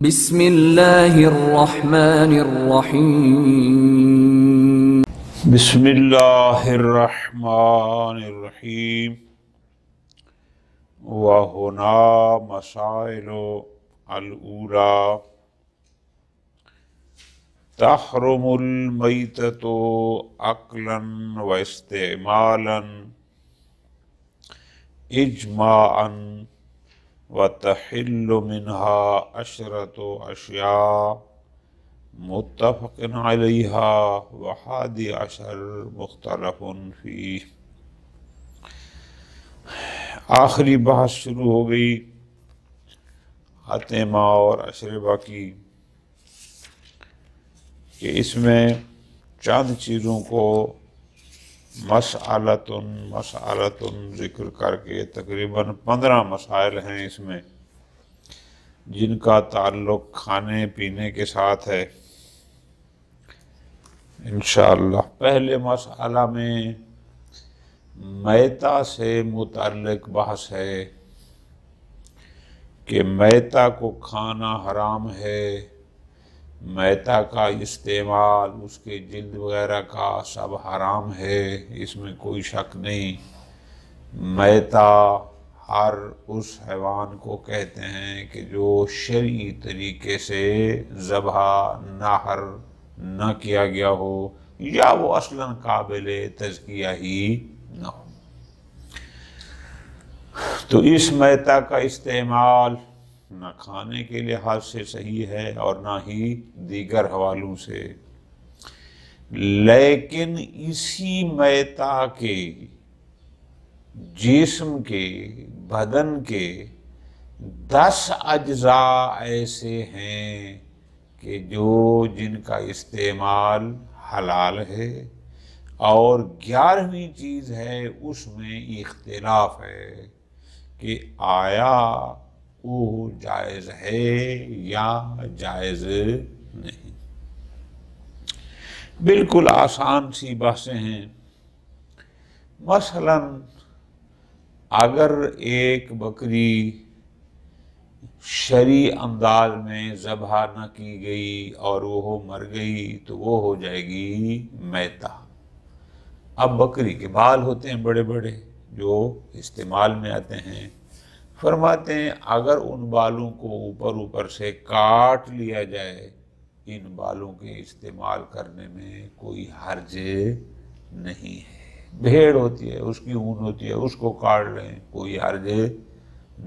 بسم اللہ الرحمن الرحیم بسم اللہ الرحمن الرحیم وہنا مسائل الاولی تحرم المیتۃ عقلا و استعمالا اجماعا وتحل منها عشرة اشیاء متفق علیہا وحادی عشر مختلف فیہ۔ آخری بحث شروع ہو گئی اطعمہ اور اشربہ کی کہ اس میں چند چیزوں کو مسئلۃ ذکر کر کے تقریباً 15 مسائل ہیں اس میں جن کا تعلق کھانے پینے کے ساتھ ہے انشاءاللہ۔ پہلے مسئلہ میں میتہ سے متعلق بحث ہے کہ میتہ کو کھانا حرام ہے، میتہ کا استعمال، اس کے جلد وغیرہ کا سب حرام ہے، اس میں کوئی شک نہیں۔ میتہ ہر اس حیوان کو کہتے ہیں کہ جو شرعی طریقے سے ذبح نحر نہ کیا گیا ہو یا وہ اصلاً قابل تزکیہ ہی نہ ہو، تو اس میتہ کا استعمال نہ کھانے کے لحاظ سے صحیح ہے اور نہ ہی دیگر حوالوں سے، لیکن اسی میتہ کے جسم کے بدن کے 10 اجزاء ایسے ہیں کہ جن کا استعمال حلال ہے، اور 11ویں چیز ہے اس میں اختلاف ہے کہ آیا وہ جائز ہے یا جائز نہیں۔ بالکل آسان سی بحثیں ہیں۔ مثلاً اگر ایک بکری شرعی انداز میں ذبح نہ کی گئی اور وہ مر گئی تو وہ ہو جائے گی میتہ۔ اب بکری کے بال ہوتے ہیں بڑے بڑے جو استعمال میں آتے ہیں، فرماتے ہیں اگر ان بالوں کو اوپر سے کاٹ لیا جائے، ان بالوں کے استعمال کرنے میں کوئی حرج نہیں ہے۔ بھیڑ ہوتی ہے، اس کی اون ہوتی ہے، اس کو کاٹ لیں، کوئی حرج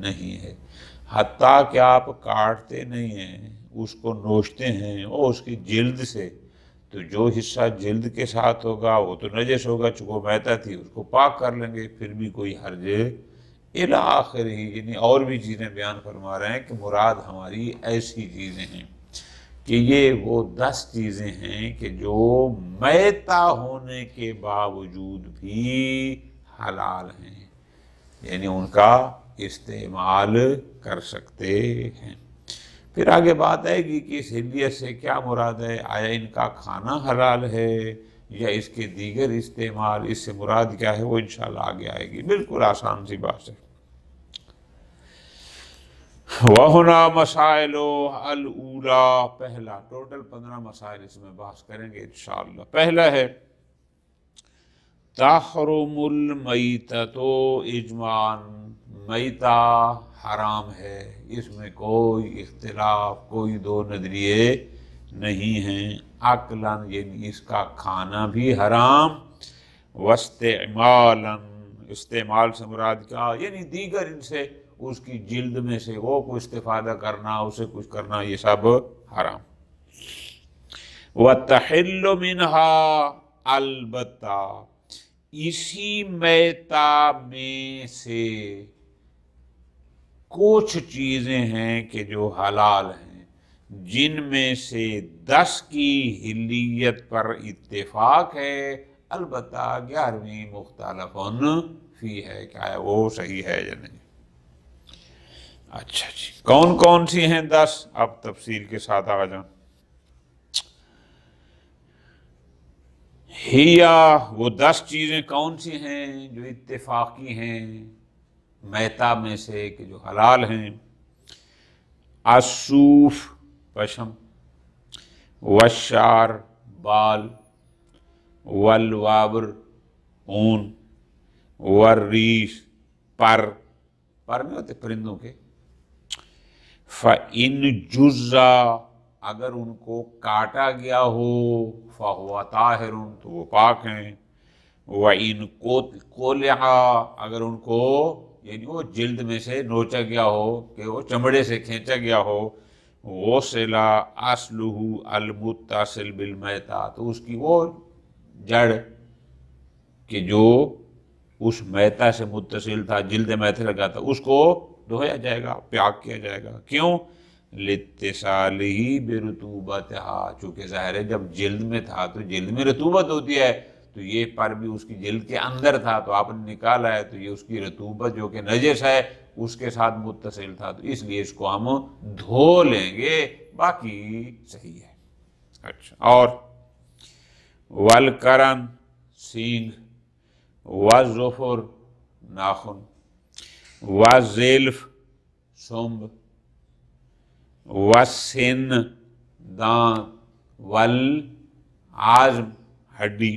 نہیں ہے۔ حتیٰ کہ آپ کاٹتے نہیں ہیں، اس کو نوچتے ہیں اور اس کی جلد سے، تو جو حصہ جلد کے ساتھ ہوگا وہ تو نجس ہوگا، چونکہ میتہ تھی، اس کو پاک کر لیں گے، پھر بھی کوئی حرج الی آخر ہی، یعنی اور بھی چیزیں بیان فرما رہے ہیں کہ مراد ہماری ایسی چیزیں ہیں کہ یہ وہ 10 چیزیں ہیں کہ جو میتہ ہونے کے باوجود بھی حلال ہیں، یعنی ان کا استعمال کر سکتے ہیں۔ پھر آگے بات آئے گی کہ اس حلیت سے کیا مراد ہے، آیا ان کا کھانا حلال ہے یا اس کے دیگر استعمال، اس سے مراد کیا ہے، وہ انشاءاللہ آگے آئے گی۔ بالکل آسان سی بات ہے۔ وَهُنَا مَسَائِلُ الْأُولَى، پہلا ٹوٹل 15 مسائل اس میں بحث کریں گے انشاءاللہ۔ پہلا ہے تحرم المیتۃ اجماعاً، میتہ حرام ہے، اس میں کوئی اختلاف، کوئی دو نظریے نہیں ہیں۔ عقلاً یعنی اس کا کھانا بھی حرام، واستعمالاً استعمال سے مراد کیا، یعنی دیگر ان سے اس کی جلد میں سے وہ کو استفادہ کرنا، اسے کچھ کرنا، یہ سب حرام۔ وَتَحِلُّ مِنْهَا، البتہ اسی میتہ میں سے کچھ چیزیں ہیں کہ جو حلال ہیں، جن میں سے 10 کی حلیت پر اتفاق ہے، البتہ 11ویں مختلف فی ہے، کیا ہے وہ صحیح ہے یا نہیں۔ اچھا جی، کون کون سی ہیں 10؟ اب تفصیل کے ساتھ آ جائیں۔ وہ 10 چیزیں کون سی ہیں جو اتفاقی ہیں میتہ میں سے کہ جو حلال ہیں؟ الصوف، پشم، والشعر بال، والوابر اون، والریش پر نہیں ہوتے پرندوں کے، فَإِن جُزَّا اگر ان کو کاٹا گیا ہو، فَهُوَ طاہر تو وہ پاک ہیں، وَإِن قُلِعَا اگر ان کو یعنی وہ جلد میں سے نوچا گیا ہو کہ وہ چمڑے سے کھینچا گیا ہو، غُسِلَ أَصْلُهُ الْمُتَّصِلُ بِالْمَيْتَةِ تو اس کی وہ جڑ کہ جو اس میتہ سے متصل تھا، جلد میتہ لگا تھا، اس کو دھویا جائے گا، پاک کیا جائے گا۔ کیوں؟ لِاتِّصَالِهِ بِرُطُوبَتِهَا چونکہ ظاہر ہے جب جلد میں تھا تو جلد میں رطوبت ہوتی ہے، تو یہ پر بھی اس کی جلد کے اندر تھا تو آپ نے نکالا ہے تو یہ اس کی رطوبت جو کہ نجس ہے اس کے ساتھ متصل تھا، تو اس لیے اس کو ہم دھو لیں گے، باقی صحیح ہے۔ اچھا، اور والقرن سینگ، والظفر ناخن، والزلف سنب، والسن دانت، والعظم ہڈی۔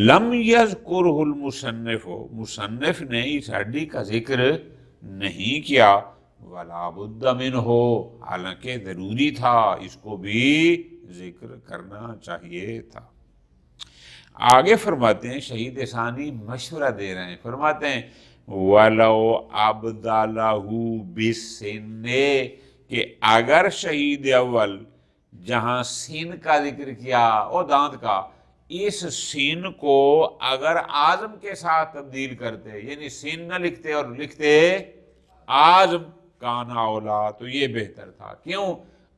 لم یذکرہ المصنف مصنف نے اس ہڈی کا ذکر نہیں کیا، ولا بد منہ حالانکہ ضروری تھا اس کو بھی ذکر کرنا چاہیے تھا۔ آگے فرماتے ہیں شہید ثانی مشورہ دے رہے ہیں، فرماتے ہیں وَلَوْ أَبْدَلَهُ بِالسِّنِّ کہ اگر شہید اول جہاں سین کا ذکر کیا اور دانت کا، اس سین کو اگر عازم کے ساتھ تبدیل کرتے یعنی سین نہ لکھتے اور لکھتے عازم کانا اولا تو یہ بہتر تھا۔ کیوں؟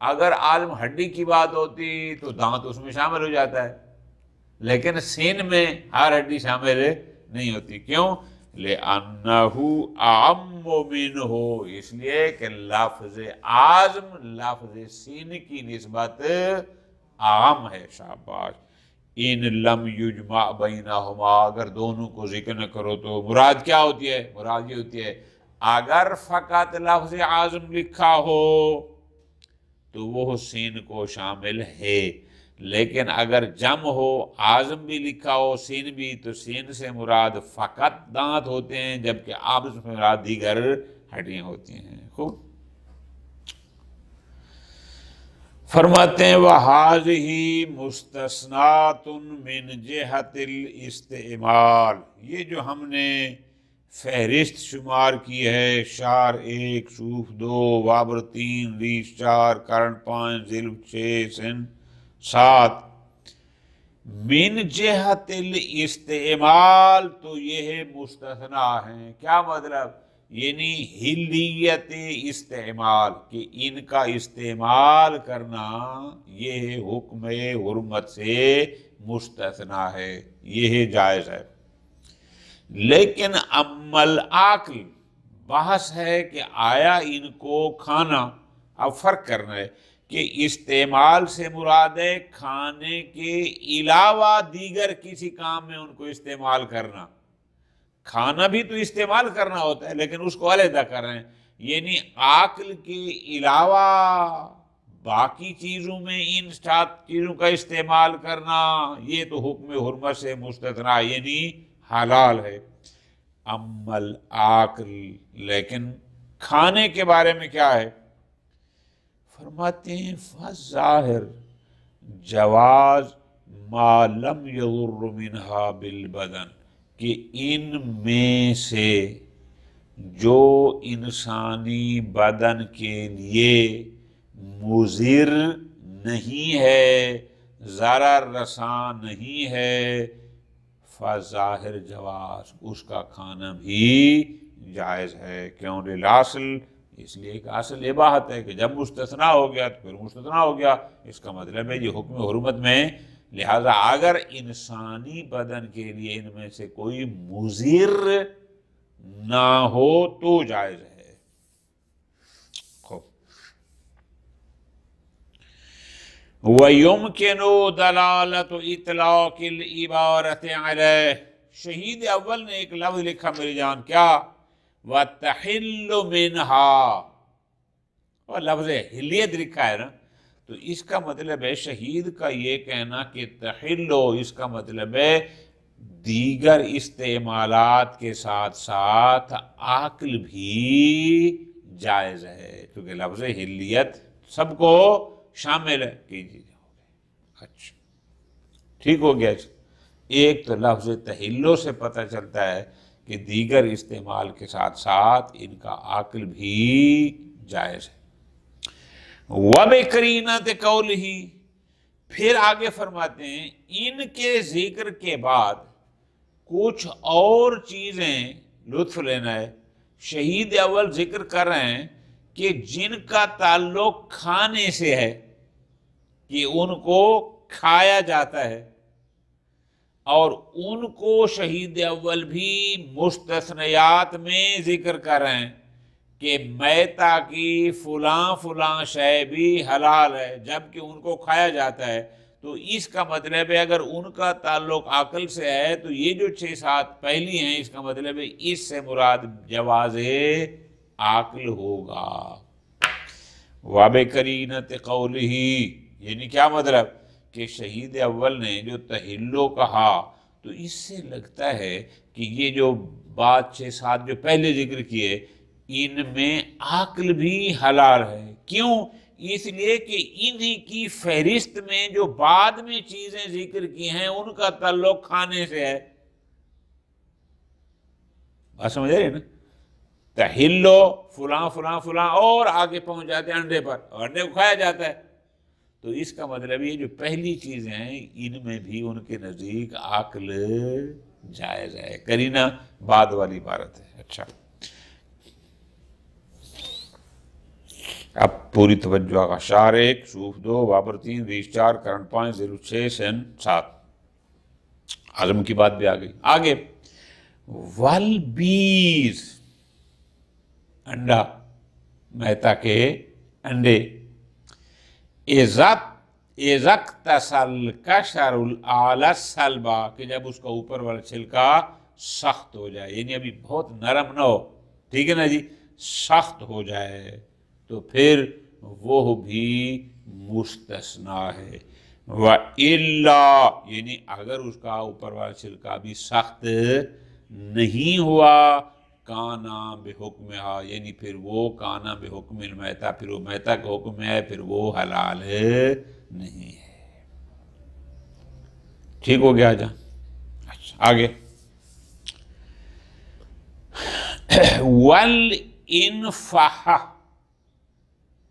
اگر عازم ہڈی کی بات ہوتی تو دانت اس میں شامل ہو جاتا ہے، لیکن سین میں ہر ہڈی شامل نہیں ہوتی۔ کیوں؟ لِأَنَّهُ أَعَمُّ مِنْهُ اس لیے کہ لفظ عازم لفظ سین کی نسبت عام ہے۔ شاباش۔ ان لم یجمع بینہما اگر دونوں کو ذکر نہ کرو تو مراد کیا ہوتی ہے؟ مراد یہ ہوتی ہے اگر فقط لفظ عازم لکھا ہو تو وہ سین کو شامل ہے، لیکن اگر جمع ہو عازم بھی لکھا ہو سین بھی تو سین سے مراد فقط دانت ہوتے ہیں جبکہ عازم سے مراد دیگر ہڈیاں ہوتی ہیں۔ خوب فرماتے ہیں وَهَذِهِ مُسْتَثْنَاتٌ مِّن جِهَةِ الْاِسْتِعْمَالِ یہ جو ہم نے فہرست شمار کی ہے، شعر 1، شوف 2، وابر 3، ریش 4، کرن 5، زلف 6، سن 7، من جہت الاستعمال تو یہ مستثنیٰ ہیں۔ کیا مطلب؟ یعنی حلیت استعمال کہ ان کا استعمال کرنا یہ حکم حرمت سے مستثنیٰ ہے، یہ جائز ہے۔ لیکن عمل عقل بحث ہے کہ آیا ان کو کھانا، اب فرق کرنا ہے کہ استعمال سے مراد ہے کھانے کے علاوہ دیگر کسی کام میں ان کو استعمال کرنا۔ کھانا بھی تو استعمال کرنا ہوتا ہے لیکن اس کو علیحدہ کر رہے ہیں، یعنی عقل کے علاوہ باقی چیزوں میں ان 7 چیزوں کا استعمال کرنا یہ تو حکم حرمت سے مستثنیٰ یعنی حلال ہے۔ عمل عقل لیکن کھانے کے بارے میں کیا ہے؟ فرماتے ہیں فَالظَّاہِر جواز ما لم یضر منہا بالبدن کہ ان میں سے جو انسانی بدن کے لیے مضر نہیں ہے، ضرر رساں نہیں ہے، فظاہر جواز اس کا کھانا بھی جائز ہے۔ کیوں؟ للأصل اس لیے کہ اصل اباحت ہے کہ جب مستثنیٰ ہو گیا تو پھر مستثنیٰ ہو گیا، اس کا مطلب ہے یہ حکم حرمت میں، لہذا اگر انسانی بدن کے لیے ان میں سے کوئی مضر نہ ہو تو جائز ہے۔ وَيُمْكِنُ دَلَالَةُ إِطْلَاقِ الْعِبَارَةِ عَلَيْهِ شہید اول نے ایک لفظ لکھا میری جان، کیا؟ وَتَحِلُّ مِنْهَا اور لفظ حلیت لکھا ہے نا، تو اس کا مطلب ہے شہید کا یہ کہنا کہ تحلو، اس کا مطلب ہے دیگر استعمالات کے ساتھ ساتھ عقل بھی جائز ہے، کیونکہ لفظ حلیت سب کو شامل ہے کیجیے۔ اچھا ٹھیک ہو گیا۔ ایک تو لفظ تحلو سے پتہ چلتا ہے کہ دیگر استعمال کے ساتھ ساتھ ان کا عقل بھی جائز ہے۔ وَبِقَرِینَةِ قَوْلِهِ، پھر آگے فرماتے ہیں ان کے ذکر کے بعد کچھ اور چیزیں لطف لینا ہے۔ شہید اول ذکر کر رہے ہیں کہ جن کا تعلق کھانے سے ہے، کہ ان کو کھایا جاتا ہے، اور ان کو شہید اول بھی مستثنیات میں ذکر کر رہے ہیں کہ میتہ کی فلاں فلاں شے بھی حلال ہے، جبکہ ان کو کھایا جاتا ہے۔ تو اس کا مطلب ہے اگر ان کا تعلق عقل سے ہے تو یہ جو 6-7 پہلی ہیں، اس کا مطلب ہے اس سے مراد جواز عقل ہوگا۔ وَبِقَرِینَةِ قَوْلِهِ، یعنی کیا مطلب کہ شہید اول نے جو تحلو کہا تو اس سے لگتا ہے کہ یہ جو بات 6-7 جو پہلے ذکر کیے ان میں عقل بھی حلال ہے۔ کیوں؟ اس لیے کہ انہی کی فہرست میں جو بعد میں چیزیں ذکر کی ہیں ان کا تعلق کھانے سے ہے۔ بات سمجھ رہے ہیں نا؟ تحلو فلاں فلاں فلاں، اور آگے پہنچ جاتے ہیں انڈے پر، اور انڈے کو کھایا جاتا ہے۔ تو اس کا مطلب یہ جو پہلی چیزیں ہیں ان میں بھی ان کے نزدیک عقل جائز ہے۔ قرینہ بعد والی عبارت ہے۔ اچھا اب پوری توجہ آگا۔ شعر 1 صوف 2 بابر 3 ریش 4 کرن 5 ذیل 6 سین 7، عزم کی بات بھی آ گئی۔ آگے والبیز، انڈا، میتہ کے انڈے، اِذَقْتَسَلْ قَشَرُ الْأَعْلَى السَّلْبَا، کہ جب اس کا اوپر والا چھلکا سخت ہو جائے، یعنی ابھی بہت نرم نہ ہو، ٹھیک ہے نا جی، سخت ہو جائے تو پھر وہ بھی مستثنیٰ ہے۔ وَإِلَّا، یعنی اگر اس کا اوپر والا چھلکا بھی سخت نہیں ہوا، کانا بحکمہا، یعنی پھر وہ کانا بحکم المیتہ، پھر وہ میتہ کا حکم ہے، پھر وہ حلال نہیں ہے۔ ٹھیک ہو گیا جان؟ اچھا آگے وَالْإِنْفَحَ،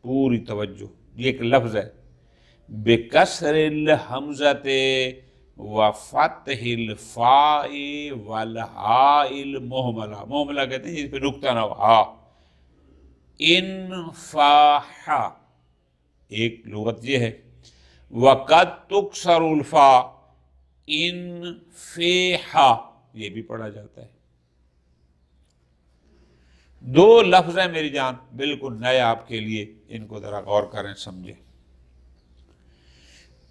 پوری توجہ، یہ ایک لفظ ہے، بِكَسْرِ الْحَمْزَةِ وَفَتْحِ الْفَاءِ وَالْحَاءِ الْمُهْمَلَةِ، محملہ کہتے ہیں جس پہ نقطہ نہ ہو، ہا۔ انفاح ایک لغت یہ ہے، وَقَدْ تُكْسَرُ الْفَاء، انفیحا یہ بھی پڑھا جاتا ہے۔ دو لفظ ہیں میری جان، بالکل نئے آپ کے لیے، ان کو ذرا غور کریں سمجھیں۔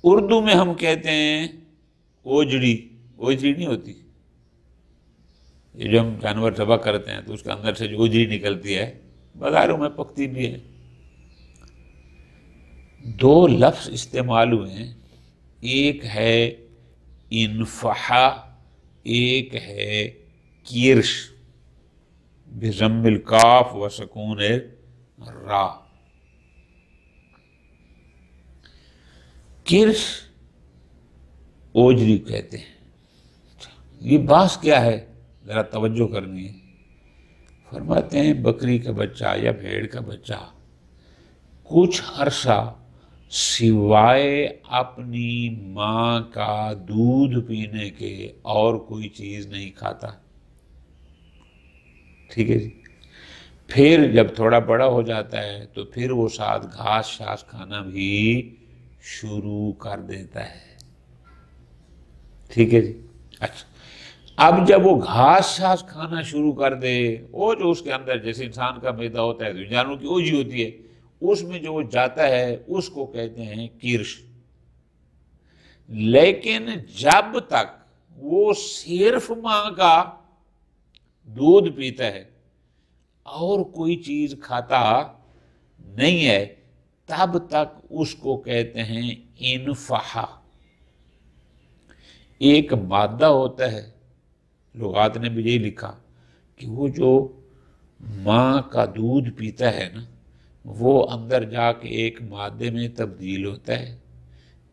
اردو میں ہم کہتے ہیں اوجڑی، اوجڑی نہیں ہوتی، یہ جو ہم جانور ذبح کرتے ہیں تو اس کے اندر سے جو اوجڑی نکلتی ہے، بازاروں میں پکتی بھی ہے۔ دو لفظ استعمال ہوئے ہیں، ایک ہے انفحا، ایک ہے کیرش، بضم الکاف و سکون را۔ کرش اوجری کہتے ہیں۔ یہ باس کیا ہے؟ ذرا توجہ کرنی ہے۔ فرماتے ہیں بکری کا بچہ یا بھیڑ کا بچہ کچھ عرصہ سوائے اپنی ماں کا دودھ پینے کے اور کوئی چیز نہیں کھاتا، ٹھیک ہے جی۔ پھر جب تھوڑا بڑا ہو جاتا ہے تو پھر وہ ساتھ گھاس شاس کھانا بھی شروع کر دیتا ہے، ٹھیک ہے جی۔ اچھا اب جب وہ گھاس شاس کھانا شروع کر دے، وہ جو اس کے اندر جیسے انسان کا معدہ ہوتا ہے، جانوروں کی اوجی ہوتی ہے، اس میں جو وہ جاتا ہے اس کو کہتے ہیں کرش۔ لیکن جب تک وہ صرف ماں کا دودھ پیتا ہے اور کوئی چیز کھاتا نہیں ہے تب تک اس کو کہتے ہیں انفحا۔ ایک مادہ ہوتا ہے، لغات نے بھی یہی لکھا کہ وہ جو ماں کا دودھ پیتا ہے نا، وہ اندر جا کے ایک مادے میں تبدیل ہوتا ہے،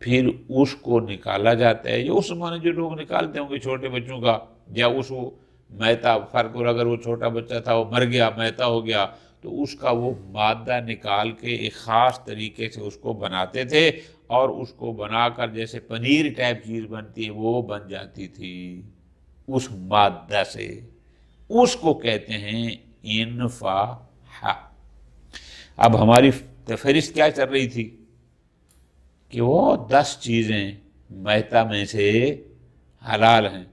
پھر اس کو نکالا جاتا ہے، یا اس زمانے جو لوگ نکالتے ہوں گے چھوٹے بچوں کا، یا اس کو میتا فرق، اور اگر وہ چھوٹا بچہ تھا وہ مر گیا میتا ہو گیا تو اس کا وہ مادہ نکال کے ایک خاص طریقے سے اس کو بناتے تھے، اور اس کو بنا کر جیسے پنیر ٹائپ چیز بنتی ہے وہ بن جاتی تھی اس مادہ سے، اس کو کہتے ہیں انفاحہ۔ اب ہماری فہرست کیا چل رہی تھی کہ وہ 10 چیزیں میتا میں سے حلال ہیں،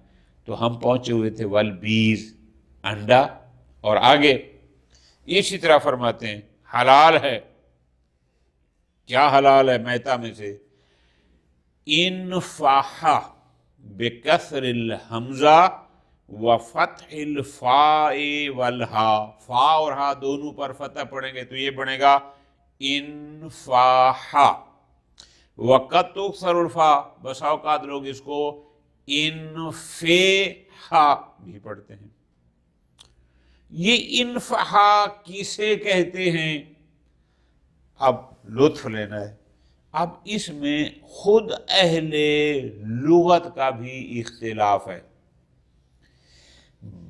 تو ہم پہنچے ہوئے تھے والبیض، انڈا، اور آگے اسی طرح فرماتے ہیں حلال ہے، کیا حلال ہے میتا میں سے؟ انفاحہ بکسر الحمزہ وفتح الفاء والہا، فا اور ہا دونوں پر فتح پڑھیں گے تو یہ بنے گا انفاحہ۔ وقت تکسر الفا، بسا اوقات لوگ اس کو انفیحہ بھی پڑھتے ہیں۔ یہ انفحہ کسے کہتے ہیں؟ اب لطف لینا ہے۔ اب اس میں خود اہل لغت کا بھی اختلاف ہے،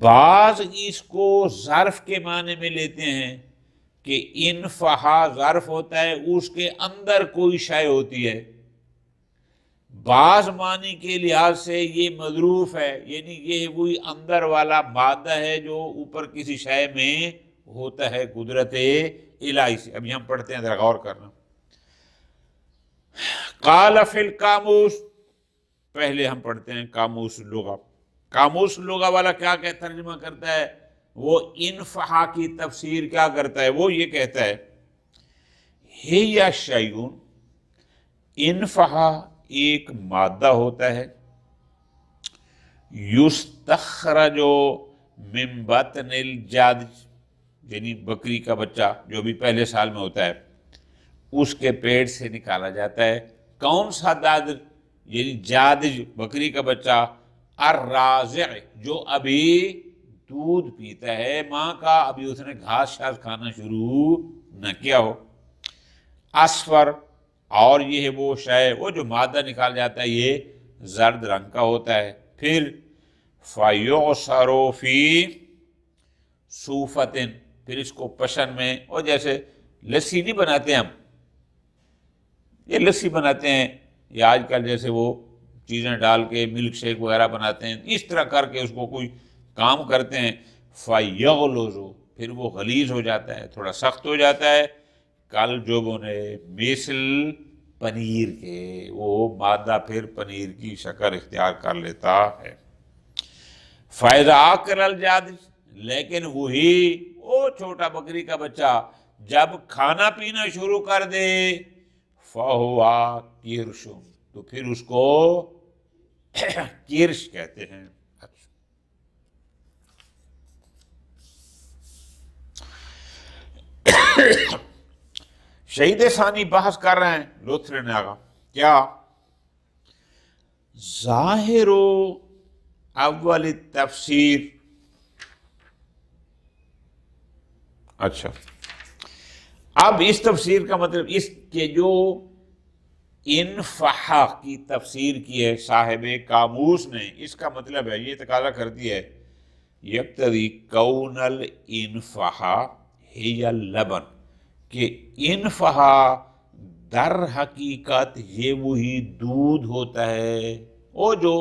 بعض اس کو ظرف کے معنی میں لیتے ہیں کہ انفحہ ظرف ہوتا ہے، اس کے اندر کوئی شے ہوتی ہے، بعض معنی کے لحاظ سے یہ مظروف ہے، یعنی یہ وہی اندر والا مادہ ہے جو اوپر کسی شے میں ہوتا ہے قدرت الہی سے۔ ابھی ہم پڑھتے ہیں، ذرا غور کرنا۔ قال فی القاموس، پہلے ہم پڑھتے ہیں قاموس لغہ۔ قاموس لغہ والا کیا ترجمہ کرتا ہے؟ وہ انفحہ کی تفسیر کیا کرتا ہے؟ وہ یہ کہتا ہے ہی شیء، انفحہ ایک مادہ ہوتا ہے، یستخرج من بطن الجاد، یعنی بکری کا بچہ جو بھی پہلے سال میں ہوتا ہے اس کے پیٹ سے نکالا جاتا ہے۔ کون سا داد؟ یعنی جادج، بکری کا بچہ، الراضع، جو ابھی دودھ پیتا ہے ماں کا، ابھی اس نے گھاس شاس کھانا شروع نہ کیا ہو۔ اصفر، اور یہ ہے وہ شے، وہ جو مادہ نکال جاتا ہے یہ زرد رنگ کا ہوتا ہے۔ پھر فَيُعْصَرُ فِي صُوفَةٍ، پھر اس کو پشن میں، اور جیسے لسی نہیں بناتے ہم، یہ لسی بناتے ہیں، یا آج کل جیسے وہ چیزیں ڈال کے ملک شیک وغیرہ بناتے ہیں، اس طرح کر کے اس کو کوئی کام کرتے ہیں۔ فَيَغْلُظُ، پھر وہ غلیظ ہو جاتا ہے، تھوڑا سخت ہو جاتا ہے، کل جو بنے مثل پنیر کے، وہ مادہ پھر پنیر کی شکل اختیار کر لیتا ہے۔ فَإِذَا أَكَلَ الْجَادِ، لیکن وہی وہ چھوٹا بکری کا بچہ جب کھانا پینا شروع کر دے، فَهُوَ كِرْشٌ، تو پھر اس کو کرش کہتے ہیں۔ شہید ثانی بحث کر رہے ہیں لطف لینے آگا، کیا ظاہر اول تفسیر۔ اچھا، اب اس تفسیر کا مطلب، اس کے جو انفحہ کی تفسیر کی ہے صاحب قاموس نے، اس کا مطلب ہے، یہ تقاضا کرتی ہے یقتضی کون الانفحہ ہی اللبن، کہ انفحہ در حقیقت یہ وہی دودھ ہوتا ہے، وہ جو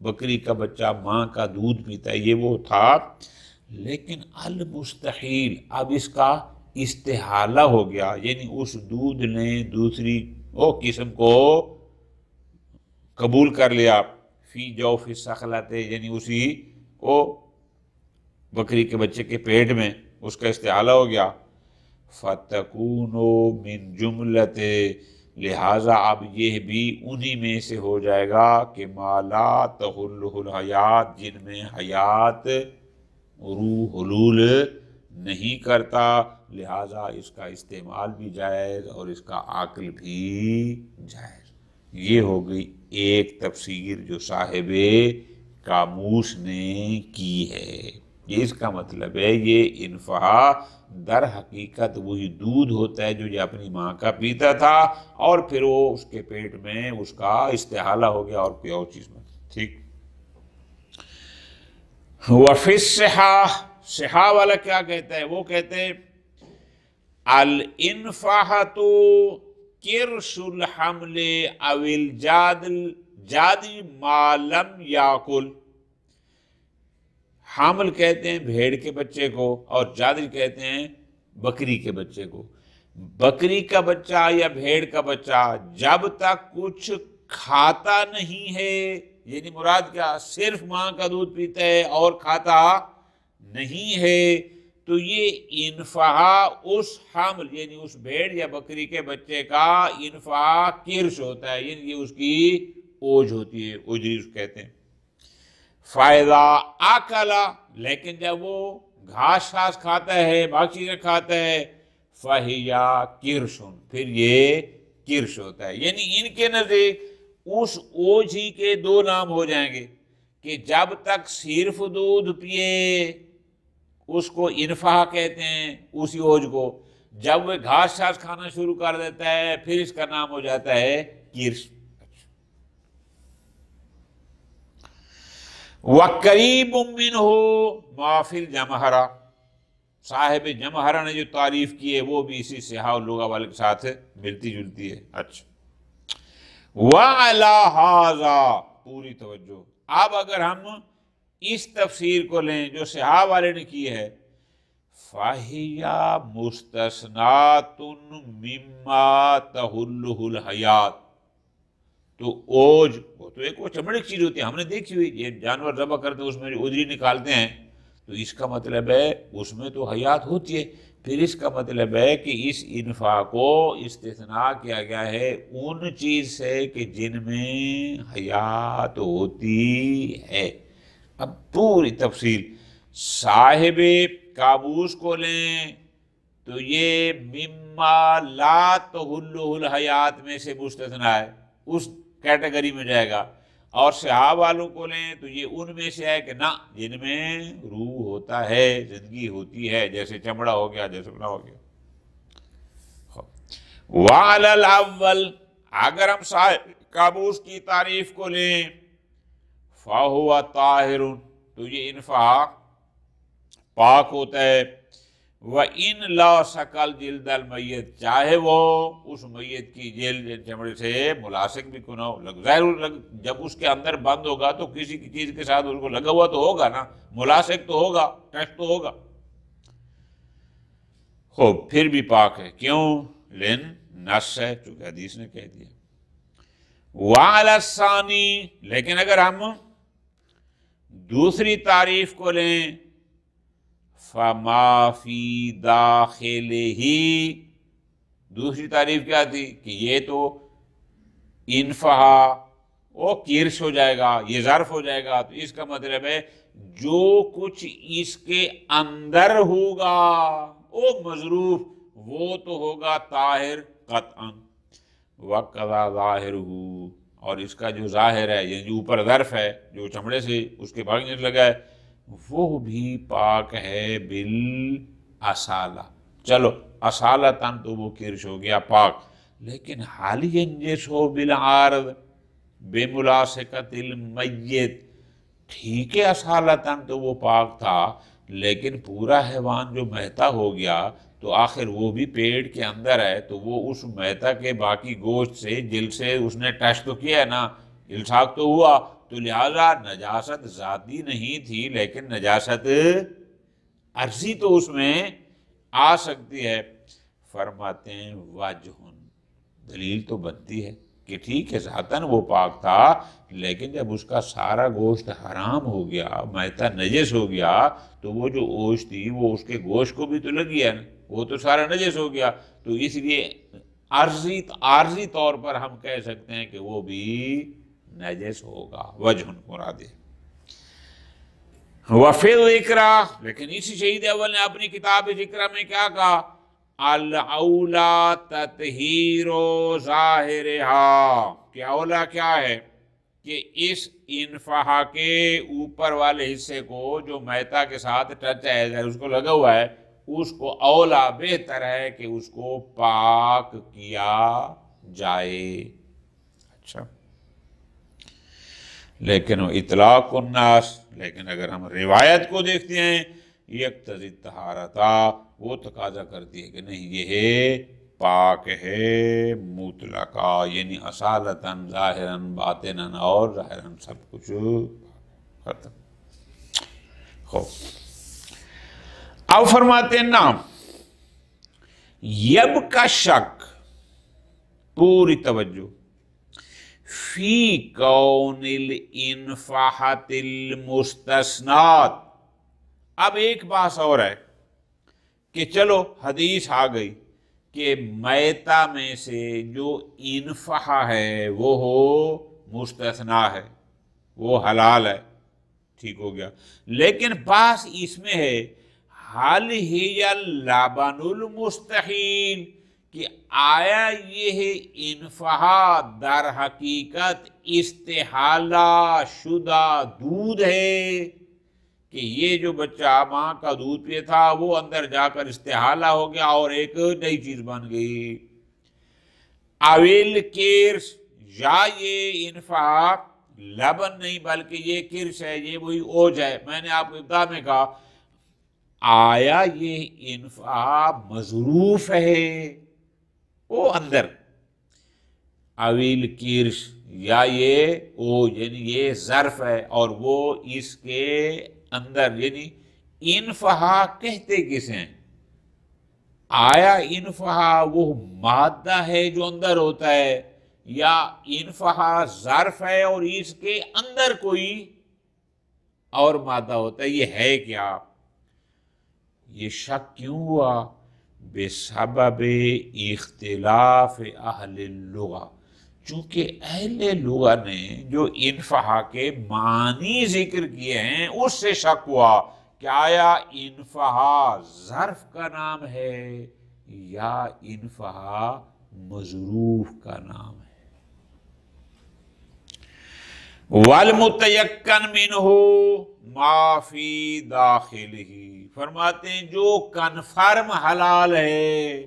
بکری کا بچہ ماں کا دودھ پیتا ہے یہ وہ تھا، لیکن المستحیل، اب اس کا استحالہ ہو گیا، یعنی اس دودھ نے دوسری وہ قسم کو قبول کر لیا، فی جوف الصخلۃ، یعنی اسی وہ بکری کے بچے کے پیٹ میں اس کا استحالہ ہو گیا۔ فَتَكُونُ مِن جُمْلَةِ، لہٰذا اب یہ بھی انہی میں سے ہو جائے گا کہ مَا لَا تَحُلُّهُ الْحَیَاۃ، جن میں حیات روح حلول نہیں کرتا، لہٰذا اس کا استعمال بھی جائز اور اس کا عقل بھی جائز۔ یہ ہو گئی ایک تفسیر جو صاحب قاموس نے کی ہے۔ یہ اس کا مطلب ہے یہ انفہا در حقیقت وہی دودھ ہوتا ہے جو یہ اپنی ماں کا پیتا تھا اور پھر وہ اس کے پیٹ میں اس کا استحالہ ہو گیا اور کوئی اور چیز میں، ٹھیک۔ وفی الصحاح، صحاح والا کیا کہتا ہے؟ وہ کہتے ہیں الانفاحۃ کرش الحمل او الجادی ما لم یاکل۔ حامل کہتے ہیں بھیڑ کے بچے کو اور جادی کہتے ہیں بکری کے بچے کو۔ بکری کا بچہ یا بھیڑ کا بچہ جب تک کچھ کھاتا نہیں ہے، یعنی مراد کیا، صرف ماں کا دودھ پیتا ہے اور کھاتا نہیں ہے، تو یہ انفہا اس حمل یعنی اس بھیڑ یا بکری کے بچے کا انفہا کرش ہوتا ہے، یعنی یہ اس کی اوج ہوتی ہے، اوجری اس کہتے ہیں۔ فائدہ آکلا، لیکن جب وہ گھاس شاس کھاتا ہے، باقی چیزیں کھاتا ہے، فہیا کرشن، پھر یہ کرش ہوتا ہے۔ یعنی ان کے نزدیک اس اوج ہی کے دو نام ہو جائیں گے کہ جب تک صرف دودھ پیے اس کو انفہا کہتے ہیں اسی اوج کو، جب وہ گھاس شاس کھانا شروع کر دیتا ہے پھر اس کا نام ہو جاتا ہے کرش۔ وَقَرِيبٌ مِّنْهُ مَا فِي الْجَمْهَرَةِ، صاحب جمہرہ نے جو تعریف کی ہے وہ بھی اسی صحاح اللغہ والے کے ساتھ ملتی جلتی ہے۔ اچھا، وَعَلَى هَذَا، پوری توجہ، اب اگر ہم اس تفسیر کو لیں جو صحاح والے نے کی ہے، فَهِيَ مُسْتَثْنَاتٌ مِّمَّا تَحُلُّهُ الْحَيَاةُ، تو اوج وہ تو ایک وہ چمڑے کی چیز ہوتی ہے، ہم نے دیکھی ہوئی، یہ جانور ذبح کرتے ہیں اس میں اوجری نکالتے ہیں، تو اس کا مطلب ہے اس میں تو حیات ہوتی ہے۔ پھر اس کا مطلب ہے کہ اس انفاع کو استثناء کیا گیا ہے ان چیز سے کہ جن میں حیات ہوتی ہے۔ اب پوری تفصیل صاحب قابوس کو لیں تو یہ مما لا تحلہ الحیات میں سے مستثنیٰ ہے، اس کیٹیگری میں جائے گا، اور صحاح والوں کو لیں تو یہ ان میں سے ہے کہ نہ جن میں روح ہوتا ہے، زندگی ہوتی ہے، جیسے چمڑا ہو گیا، جیسے بنا ہو گیا۔ وَعَلَى الْأَوَّلِ، اگر ہم صاحب قابوس کی تعریف کو لیں، فَهُوَ طَاهِرٌ، تو یہ انفہا پاک ہوتا ہے، وَإِن لَاصَقَ الْجِلْدَ الْمَيِّتَ، چاہے وہ اس میت کی جلد چمڑے سے ملاصق بھی کیوں نہ ہو، ظاہر جب اس کے اندر بند ہوگا تو کسی کی چیز کے ساتھ اس کو لگا ہوا تو ہوگا نا، ملاصق تو ہوگا، ٹچ تو ہوگا، خوب پھر بھی پاک ہے، کیوں؟ لن نص ہے، چونکہ حدیث نے کہہ دیا۔ وَعَلَى الثَّانِي، لیکن اگر ہم دوسری تعریف کو لیں، فَمَا فِي دَاخِلِهِ، دوسری تعریف کیا تھی کہ یہ تو انفہا وہ کرش ہو جائے گا، یہ ظرف ہو جائے گا، تو اس کا مطلب ہے جو کچھ اس کے اندر ہوگا وہ مظروف، وہ تو ہوگا طاہر قطعاً، وَقَضَى ظَاهِرُهُ، اور اس کا جو ظاہر ہے یعنی جو اوپر ظرف ہے جو چمڑے سے اس کے بھاگنے لگا ہے وہ بھی پاک ہے بالاصالہ۔ چلو اصالتاً تو وہ کرش ہو گیا پاک، لیکن حال ینجس ہو بالعارض بملاصقۃ المیت، ٹھیک ہے اصالتاً تو وہ پاک تھا، لیکن پورا حیوان جو مہتا ہو گیا تو آخر وہ بھی پیٹ کے اندر ہے، تو وہ اس مہتا کے باقی گوشت سے جلد سے اس نے ٹچ تو کیا ہے نا، الصاق تو ہوا، تو لہذا نجاست ذاتی نہیں تھی لیکن نجاست عرضی تو اس میں آ سکتی ہے۔ فرماتے ہیں وجہن، دلیل تو بنتی ہے کہ ٹھیک ہے ذاتاً وہ پاک تھا، لیکن جب اس کا سارا گوشت حرام ہو گیا، میتہ نجس ہو گیا، تو وہ جو اوش تھی وہ اس کے گوشت کو بھی تو لگی ہے، وہ تو سارا نجس ہو گیا، تو اس لیے عارضی طور پر ہم کہہ سکتے ہیں کہ وہ بھی نجس ہوگا، وجہ مراد ہے۔ وفل ذکرہ، لیکن اسی شہید اول نے اپنی کتاب ذکرہ میں کیا کہا؟ الاولا تطہیر ظاہرہا، کہ اولا کیا ہے کہ اس انفہا کے اوپر والے حصے کو جو میتا کے ساتھ ٹچ ہے، اس کو لگا ہوا ہے، اس کو اولا بہتر ہے کہ اس کو پاک کیا جائے۔ اچھا، لیکن اطلاق الناس، لیکن اگر ہم روایت کو دیکھتے ہیں، یقتضی طہارتا، وہ تقاضا کرتی ہے کہ نہیں یہ پاک ہے مطلقہ، یعنی اصالتاً، ظاہراً، باطناً، اور ظاہراً سب کچھ ختم۔ خوب، اب فرماتے ہیں نا، یب کا شک، پوری توجہ، فی کون الانفاحت المستثنات۔ اب ایک بات اور ہے کہ چلو حدیث آ گئی کہ میتا میں سے جو انفحا ہے وہ ہو مستثنا ہے، وہ حلال ہے، ٹھیک ہو گیا، لیکن بات اس میں ہے حل ہی اللبن المستحیل، کہ آیا یہ انفحا در حقیقت استحالہ شدہ دودھ ہے، کہ یہ جو بچہ ماں کا دودھ پیا تھا وہ اندر جا کر استحالہ ہو گیا اور ایک نئی چیز بن گئی، اویل کرش، یا یہ انفحا لبن نہیں بلکہ یہ کرش ہے، یہ وہی اوج ہے۔ میں نے آپ کو ابتدا میں کہا آیا یہ انفحا مظروف ہے وہ اندر، اویل کرش، یا یہ اوج، یعنی یہ ظرف ہے اور وہ اس کے اندر، یعنی انفحا کہتے کس ہیں؟ آیا انفحا وہ مادہ ہے جو اندر ہوتا ہے، یا انفحا ظرف ہے اور اس کے اندر کوئی اور مادہ ہوتا ہے؟ یہ ہے کیا؟ یہ شک کیوں ہوا؟ بسبب اختلاف اہل اللغہ، چونکہ اہل لغہ نے جو انفحا کے معنی ذکر کیے ہیں اس سے شک ہوا کہ آیا انفحا ظرف کا نام ہے یا انفحا مظروف کا نام ہے۔ وَالْمُتَيَقَّنْ مِنْهُ مَا فِي دَاخِلِهِ، فرماتے ہیں جو کنفرم حلال ہے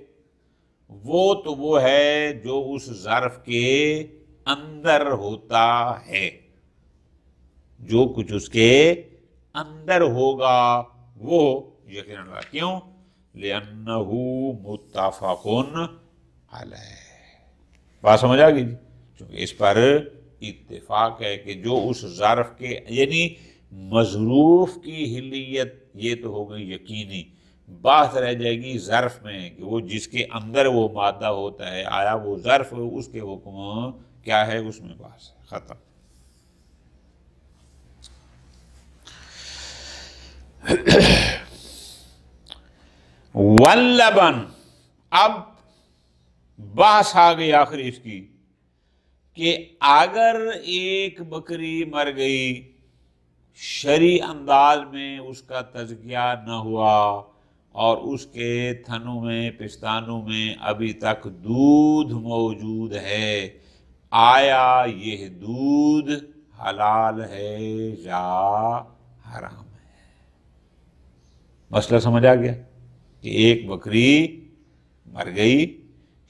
وہ ہے جو اس ظرف کے اندر ہوتا ہے، جو کچھ اس کے اندر ہوگا وہ یقیناً اللہ۔ کیوں؟ لِأَنَّهُ مُتَّفَقٌ عَلَيْهِ، بات سمجھ آ گئی جی؟ چونکہ اس پر اتفاق ہے کہ جو اس ظرف کے، یعنی مظروف کی حلیت یہ تو ہو گئی یقینی، بات رہ جائے گی ظرف میں کہ وہ جس کے اندر وہ مادہ ہوتا ہے، آیا وہ ظرف اس کے حکم کیا ہے، اس میں بات ہے، ختم۔ واللبن، اب بحث آ گئی آخری اس کی کہ اگر ایک بکری مر گئی، شرعی انداز میں اس کا تزکیہ نہ ہوا اور اس کے تھنوں میں، پستانوں میں ابھی تک دودھ موجود ہے، آیا یہ دودھ حلال ہے یا حرام ہے؟ مسئلہ سمجھ آ گیا کہ ایک بکری مر گئی،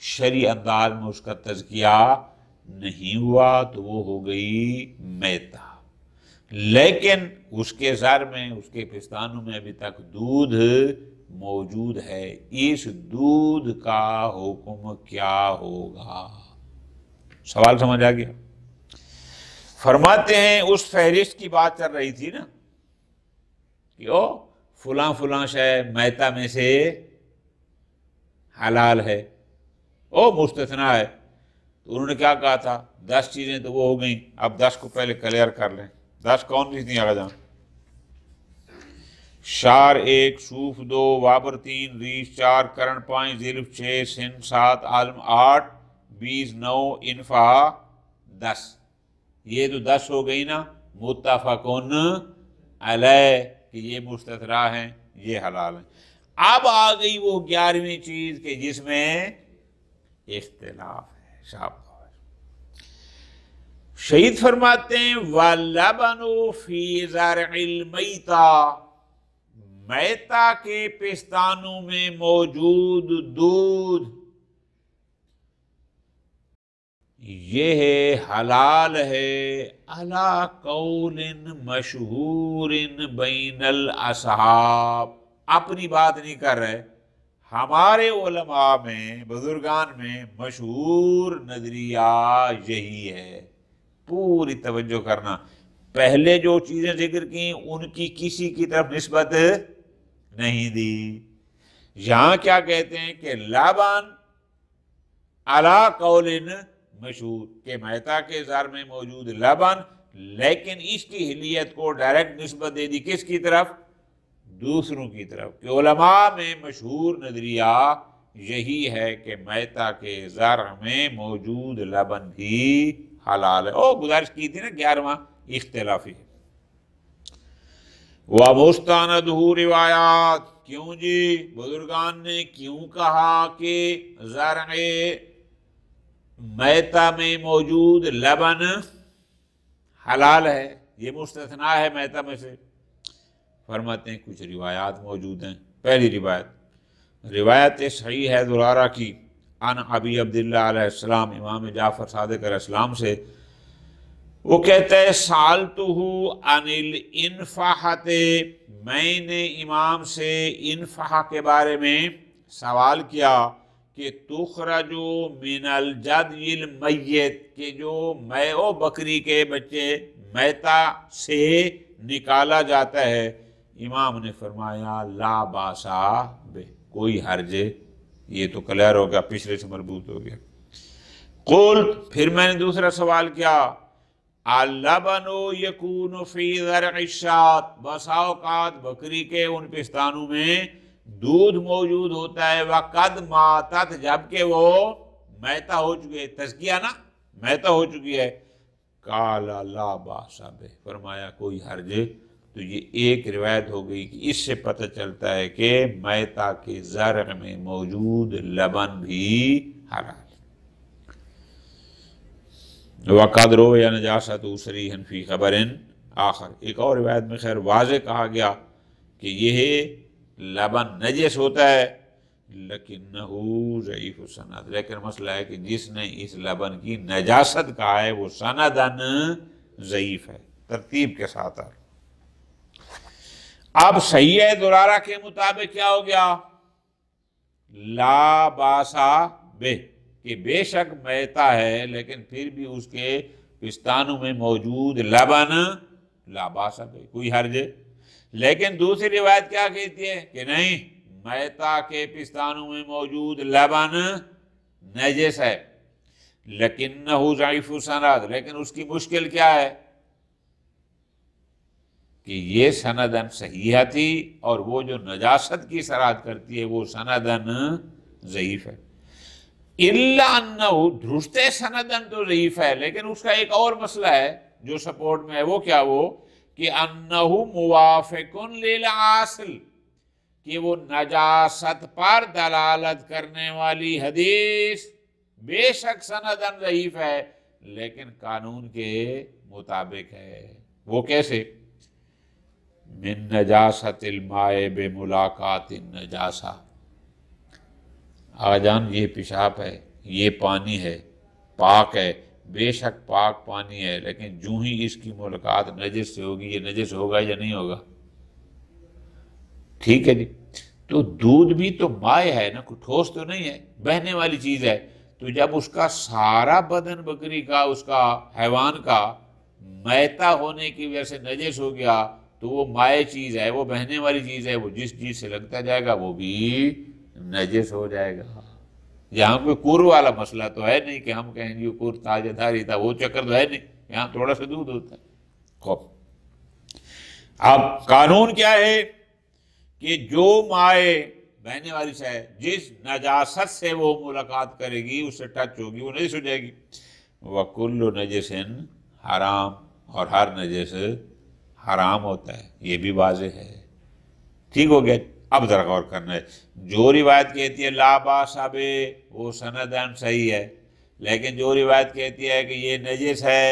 شرعی انداز میں اس کا تزکیہ نہیں ہوا تو وہ ہو گئی میتا، لیکن اس کے ذر میں، اس کے پستانوں میں ابھی تک دودھ موجود ہے، اس دودھ کا حکم کیا ہوگا؟ سوال سمجھ آ گیا؟ فرماتے ہیں اس فہرست کی بات چل رہی تھی نا کہ فلاں فلاں شے میتا میں سے حلال ہے، مستثنا ہے، تو انہوں نے کیا کہا تھا؟ 10 چیزیں تو وہ ہو گئیں، اب 10 کو پہلے کلیئر کر لیں۔ 10 کون سی تھیں آگا جان؟ شار 1، صوف 2، وابر 3، ریش 4، کرن 5، زلف 6، سن 7، عالم 8، 20، 9، انفحا 10۔ یہ تو 10 ہو گئی نا متفقن علیہ، کہ یہ مستثنا ہیں، یہ حلال ہیں۔ اب آ گئی وہ 11ویں چیز کہ جس میں اختلاف ہے۔ شاباش۔ شہید فرماتے ہیں وَلَبَنُ فِي زَرْعِ الْمَيْتَةِ، میتہ کے پستانوں میں موجود دودھ یہ ہے حلال ہے علی قول مشہور بین الاصحاب۔ اپنی بات نہیں کر رہے، ہمارے علماء میں، بزرگان میں مشہور نظریہ یہی ہے۔ پوری توجہ کرنا، پہلے جو چیزیں ذکر کی ان کی کسی کی طرف نسبت نہیں دی۔ یہاں کیا کہتے ہیں کہ لبن علی قول مشہور، کہ میتہ کے زر میں موجود لبن، لیکن اس کی حلیت کو ڈائریکٹ نسبت دے دی کس کی طرف؟ دوسروں کی طرف، کہ علماء میں مشہور نظریہ یہی ہے کہ میتہ کے زر میں موجود لبن بھی حلال ہے۔ گزارش کی تھی نا 11واں اختلافی ہے۔ وَمُسْتَنَدُهُ روایات، کیوں جی بزرگان نے کیوں کہا کہ زرع میتہ میں موجود لبن حلال ہے، یہ مستثنا ہے میتہ میں سے؟ فرماتے ہیں کچھ روایات موجود ہیں۔ پہلی روایت صحیح ہے زرارہ کی، عن ابی عبداللہ علیہ السلام، امام جعفر صادق علیہ السلام سے، وہ کہتا ہے سالتہ عن الانفاحۃ، میں نے امام سے انفاح کے بارے میں سوال کیا کہ تخرج من الجدی المیت، کہ جو بکری کے بچے میتہ سے نکالا جاتا ہے۔ امام نے فرمایا لا باسا بہ، کوئی حرج، یہ تو کلیئر ہو گیا، پچھلے سے مربوط ہو گیا۔ قلت، پھر میں نے دوسرا سوال کیا، اللبن یکون فی ذرع الشاة، بسا اوقات بکری کے ان پستانوں میں دودھ موجود ہوتا ہے، وقد ماتت، جبکہ وہ میتہ ہو چکی ہے، تزکیہ نا، میتہ ہو چکی ہے۔ قال لا باس بہ، فرمایا کوئی حرج۔ تو یہ ایک روایت ہو گئی کہ اس سے پتہ چلتا ہے کہ میتہ کے زرع میں موجود لبن بھی حلال۔ وقد روی نجاست صریحا فی خبر آخر، ایک اور روایت میں خیر واضح کہا گیا کہ یہ لبن نجس ہوتا ہے، لیکنہ ضعیف السند، لیکن مسئلہ ہے کہ جس نے اس لبن کی نجاست کہا ہے وہ سندن ضعیف ہے۔ ترتیب کے ساتھ اب صحیح زرارہ کے مطابق کیا ہو گیا؟ لا باسا بہ، کہ بے شک میتہ ہے لیکن پھر بھی اس کے پستانوں میں موجود لبن لا باسا بہ، کوئی حرج۔ لیکن دوسری روایت کیا کہتی ہے کہ نہیں، میتہ کے پستانوں میں موجود لبن نجس ہے، لیکنہ ضعیف السند، لیکن اس کی مشکل کیا ہے کہ یہ سندن صحیح تھی اور وہ جو نجاست کی صراحت کرتی ہے وہ سندن ضعیف ہے۔ الا انہ، درست سندن تو ضعیف ہے لیکن اس کا ایک اور مسئلہ ہے جو سپورٹ میں ہے، وہ کیا؟ وہ کہ انہ موافق للعاصل، کہ وہ نجاست پر دلالت کرنے والی حدیث بے شک سندن ضعیف ہے لیکن قانون کے مطابق ہے۔ وہ کیسے؟ من نجاست الماء بملاقات النجاسہ، آجان یہ پیشاب ہے، یہ پانی ہے، پاک ہے، بے شک پاک پانی ہے، لیکن جو ہی اس کی ملاقات نجس سے ہوگی، یہ نجس ہوگا یا نہیں ہوگا؟ ٹھیک ہے جی۔ تو دودھ بھی تو مائع ہے نا، کوئی ٹھوس تو نہیں ہے، بہنے والی چیز ہے۔ تو جب اس کا سارا بدن بکری کا، اس کا حیوان کا میتہ ہونے کی وجہ سے نجس ہو گیا تو وہ مائع چیز ہے، وہ بہنے والی چیز ہے، وہ جس چیز سے لگتا جائے گا وہ بھی نجس ہو جائے گا۔ یہاں کوئی کور والا مسئلہ تو ہے نہیں کہ ہم کہیں گے کور تاجہ داری تھا، وہ چکر تو ہے نہیں، یہاں تھوڑا سا دودھ ہوتا ہے۔ خوب، اب قانون کیا ہے کہ جو مائع بہنے والی شے جس نجاست سے وہ ملاقات کرے گی، اس سے ٹچ ہوگی، وہ نجس ہو جائے گی۔ وَكُلُّ نَجِسٍ حرام، اور ہر نجس حرام ہوتا ہے، یہ بھی واضح ہے۔ ٹھیک ہو گیا؟ اب ذرا غور کرنا ہے، جو روایت کہتی ہے لا باس بہ وہ سندن صحیح ہے، لیکن جو روایت کہتی ہے کہ یہ نجس ہے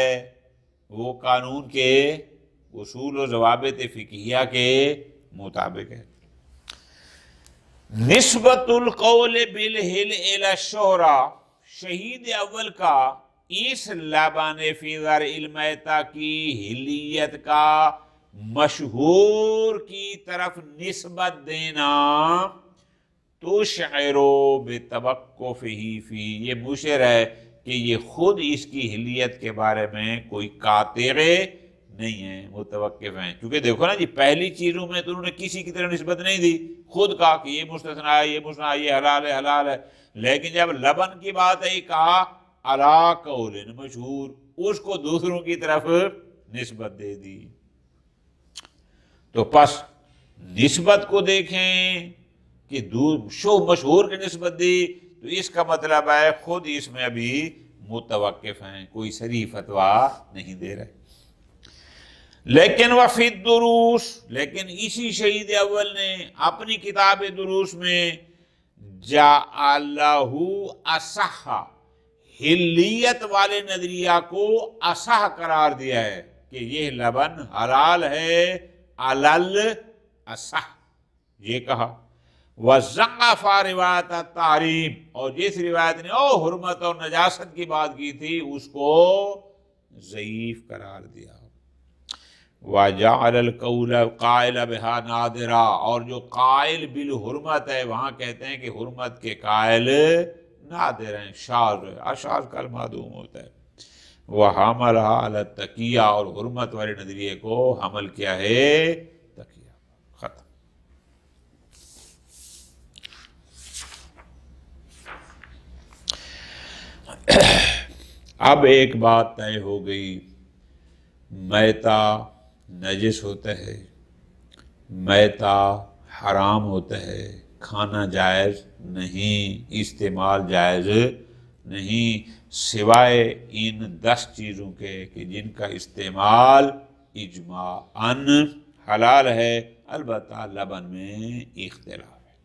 وہ قانون کے اصول و ضوابط فقہیہ کے مطابق ہے۔ نسبت القول بالحل الی الشہرہ، شہید اول کا اس لبن فی ذرع المیتہ کی حلیت کا مشہور کی طرف نسبت دینا تشعر بتوقفہ فی، یہ مشعر ہے کہ یہ خود اس کی حلیت کے بارے میں کوئی قاطع نہیں ہے، متوقف ہیں۔ کیونکہ دیکھو نا جی، پہلی چیزوں میں تو انہوں نے کسی کی طرف نسبت نہیں دی، خود کہا کہ یہ مستثنیٰ ہے، یہ مستثنیٰ ہے، یہ حلال ہے، حلال ہے، لیکن جب لبن کی بات ہے کہا علی قول مشہور، اس کو دوسروں کی طرف نسبت دے دی۔ تو پس نسبت کو دیکھیں کہ مشہور کی نسبت دی، تو اس کا مطلب ہے خود اس میں ابھی متوقف ہیں، کوئی صریح فتویٰ نہیں دے رہے۔ لیکن وفی الدروس، لیکن اسی شہید اول نے اپنی کتاب دروس میں جعلہ اصح، حلیت والے نظریہ کو اصح قرار دیا ہے کہ یہ لبن حلال ہے علل اصح، یہ کہا۔ وَضَعَفَ روایت التحریم، اور جس روایت نے حرمت اور نجاست کی بات کی تھی اس کو ضعیف قرار دیا۔ وَجَعَلَ الْقَوْلَ قَائِلَ بِهَا نَادِرًا، اور جو قائل بالحرمت ہے وہاں کہتے ہیں کہ حرمت کے قائل نادر ہیں، شاذ ہے، اشاذ کل معدوم ہوتا ہے۔ وَحَمَلَهَا عَلَى التَّقِیَّہ، اور حرمت والے نظریے کو حمل کیا ہے تقیہ، ختم۔ اب ایک بات طے ہو گئی، میتہ نجس ہوتا ہے، میتہ حرام ہوتا ہے، کھانا جائز نہیں، استعمال جائز نہیں، سوائے ان 10 چیزوں کے کہ جن کا استعمال اجماعاً حلال ہے، البتہ لبن میں اختلاف ہے۔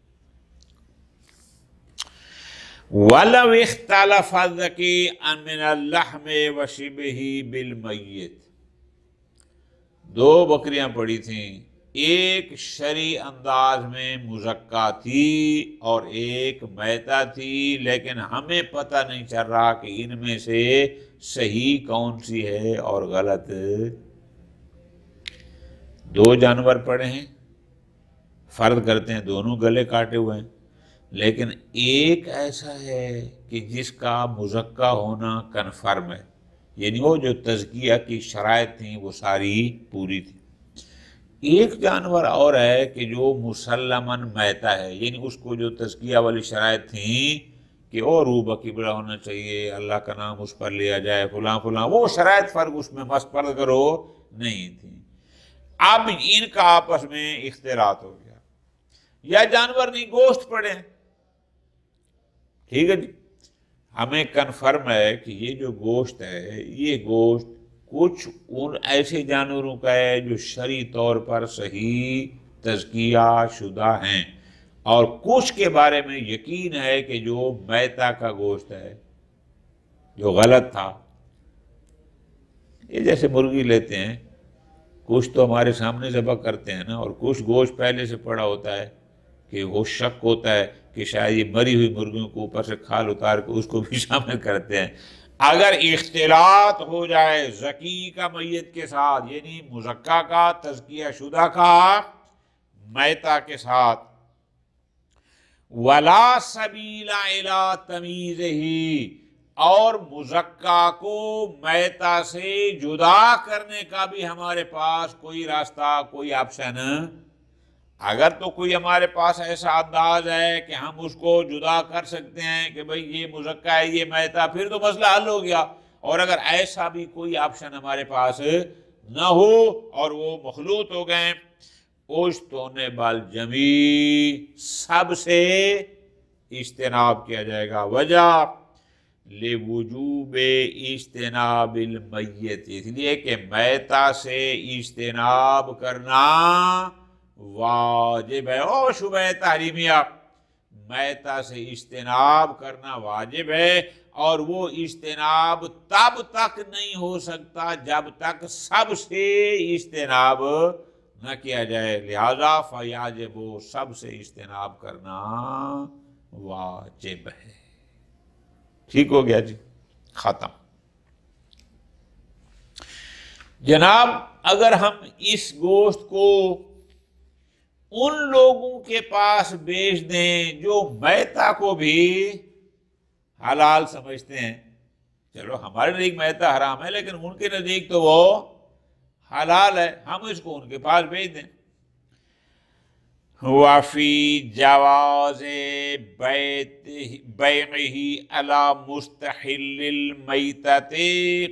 وَلَوْ اخْتَلَفَ الذَّكِي مِنَ اللَّحْمِ وَشِبْهِ بِالْمَيِّتِ، 2 بکریاں پڑی تھیں، ایک شرعی انداز میں مزکا تھی اور ایک میتہ تھی، لیکن ہمیں پتہ نہیں چل رہا کہ ان میں سے صحیح کون سی ہے اور غلط۔ 2 جانور پڑے ہیں، فرض کرتے ہیں دونوں گلے کاٹے ہوئے ہیں، لیکن ایک ایسا ہے کہ جس کا مزکا ہونا کنفرم ہے، یعنی وہ جو تزکیہ کی شرائط تھیں وہ ساری پوری تھی۔ ایک جانور اور ہے کہ جو مسلماً میتہ ہے، یعنی اس کو جو تزکیہ والی شرائط تھیں کہ روح بقبلہ ہونا چاہیے، اللہ کا نام اس پر لیا جائے، فلاں فلاں، وہ شرائط فرق اس میں مسپرد کرو نہیں تھی۔ اب ان کا آپس میں اختلاط ہو گیا، یا جانور نہیں گوشت پڑے، ٹھیک ہے جی، ہمیں کنفرم ہے کہ یہ جو گوشت ہے، یہ گوشت کچھ ان ایسے جانوروں کا ہے جو شرعی طور پر صحیح تزکیہ شدہ ہیں، اور کچھ کے بارے میں یقین ہے کہ جو میتہ کا گوشت ہے جو غلط تھا۔ یہ جیسے مرغی لیتے ہیں، کچھ تو ہمارے سامنے ذبح کرتے ہیں نا، اور کچھ گوشت پہلے سے پڑا ہوتا ہے کہ وہ شک ہوتا ہے کہ شاید یہ مری ہوئی مرغیوں کو اوپر سے کھال اتار کے اس کو بھی شامل کرتے ہیں۔ اگر اختلاط ہو جائے ذکی کا میت کے ساتھ، یعنی مزکا کا، تزکیہ شدہ کا میتہ کے ساتھ، وَلَا سَبِيلَ إِلَىٰ تَمِيزِهِ، اور مزکا کو میتہ سے جدا کرنے کا بھی ہمارے پاس کوئی راستہ، کوئی آپشن۔ اگر تو کوئی ہمارے پاس ایسا انداز ہے کہ ہم اس کو جدا کر سکتے ہیں کہ بھئی یہ مزکا ہے، یہ میتہ، پھر تو مسئلہ حل ہو گیا۔ اور اگر ایسا بھی کوئی آپشن ہمارے پاس نہ ہو اور وہ مخلوط ہو گئے، اوشتون بالجمیع، سب سے اجتناب کیا جائے گا۔ وجہ لِوُجُوبِ اجتناب المیت، اس لیے کہ میتہ سے اجتناب کرنا واجب ہے۔ او شبہ تحریمیہ، میتہ سے اجتناب کرنا واجب ہے، اور وہ اجتناب تب تک نہیں ہو سکتا جب تک سب سے اجتناب نہ کیا جائے، لہذا فیاجب، سب سے اجتناب کرنا واجب ہے۔ ٹھیک ہو گیا جی، ختم۔ جناب اگر ہم اس گوشت کو ان لوگوں کے پاس بیچ دیں جو میتہ کو بھی حلال سمجھتے ہیں، چلو ہمارے نزدیک میتہ حرام ہے لیکن ان کے نزدیک تو وہ حلال ہے، ہم اس کو ان کے پاس بیچ دیں۔ وَفِي جَوَازِ بَيْعِهِ عَلَى مُسْتَحِلِّ الْمَيْتَةِ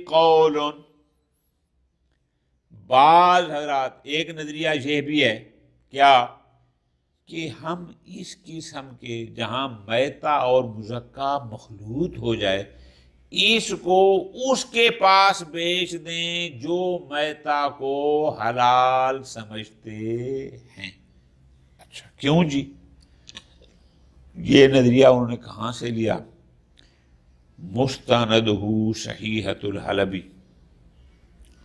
قَوْلٌ، بعض حضرات ایک نظریہ یہ بھی ہے کیا کہ ہم اس قسم کے جہاں میتہ اور مزکہ مخلوط ہو جائے اس کو اس کے پاس بیچ دیں جو میتہ کو حلال سمجھتے ہیں۔ اچھا کیوں جی؟ یہ نظریہ انہوں نے کہاں سے لیا؟ مستندہ صحیحۃ الحلبی،